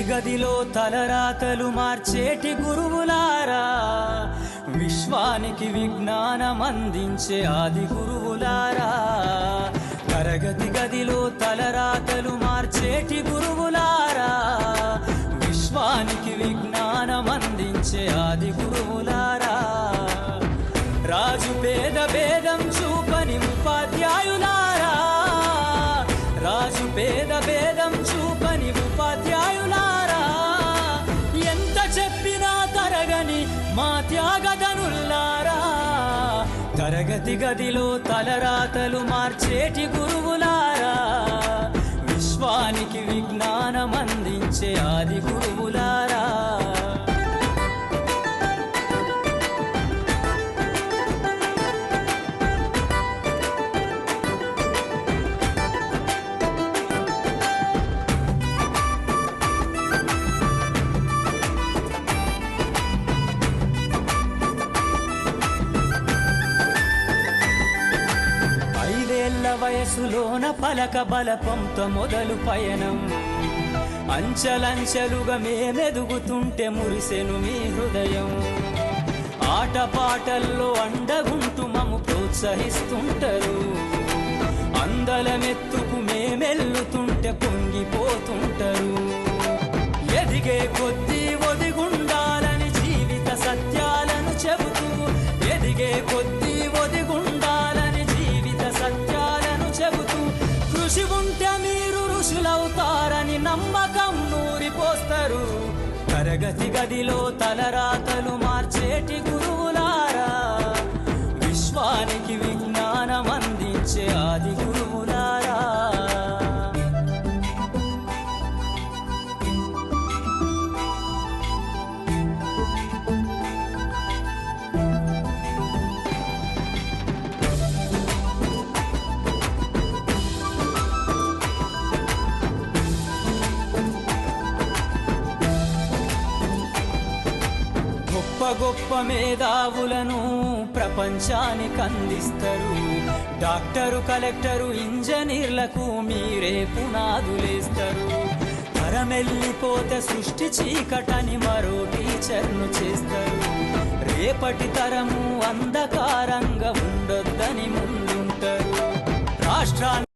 గదిలో తలరాతలు మార్చేటి గురువులారా, విశ్వానికి విజ్ఞానం అందించే ఆది గురువులారా. తరగతి గదిలో తలరాతలు మార్చేటి గురువులారా, విశ్వానికి విజ్ఞానం అందించే ఆది గురువులారా. రాజు పేద భేదం చూపని ఉపాధ్యాయులారా, రాజు పేద భేదం చూపని ఉపాధ్యాయులారా. ఎంత చెప్పినా తరగని మా త్యాగదనుల్లారా, తరగతి గదిలో తలరాతలు మార్చేటి గురువులారా, విశ్వానికి విజ్ఞానం అందించే ఆది గురువులారా. వయసులోన పలక బలపంతో మొదలు పయనం, అంచలంచెలుగా మేమెదుగుతుంటే మురిసెను మీ హృదయం. ఆటపాటల్లో అండగుంటూ మము ప్రోత్సహిస్తుంటారు, అందలమెత్తుకు మేమెల్లుతుంటే పొంగిపోతుంటారు. ఎదిగే కొద్దీ ఒదిగుండాలని జీవిత సత్యాలను చెబుతూ, ఎదిగే కొద్దీ ఒదిగుండాలని జీవిత సత్యాలను చెబుతూ, కృషి ఉంటే మీరు ఋషులవుతారని నమ్మకం నూరిపోస్తారు. తరగతి గదిలో తలరాతలు మార్చేటి గురువులారా, విశ్వానికి విజ్ఞానం అందించే ఆది గురువులారా. గొప్ప గొప్ప మేధావులను ప్రపంచానికి అందిస్తారు. డాక్టరు, కలెక్టరు, ఇంజనీర్లకు మీరే పునాదులేస్తారు. తరమెల్లిపోతే సృష్టి చీకటని మరో టీచర్ను చేస్తారు. రేపటి తరము అంధకారంగా ఉండొద్దని ముందుంటారు. రాష్ట్రాన్ని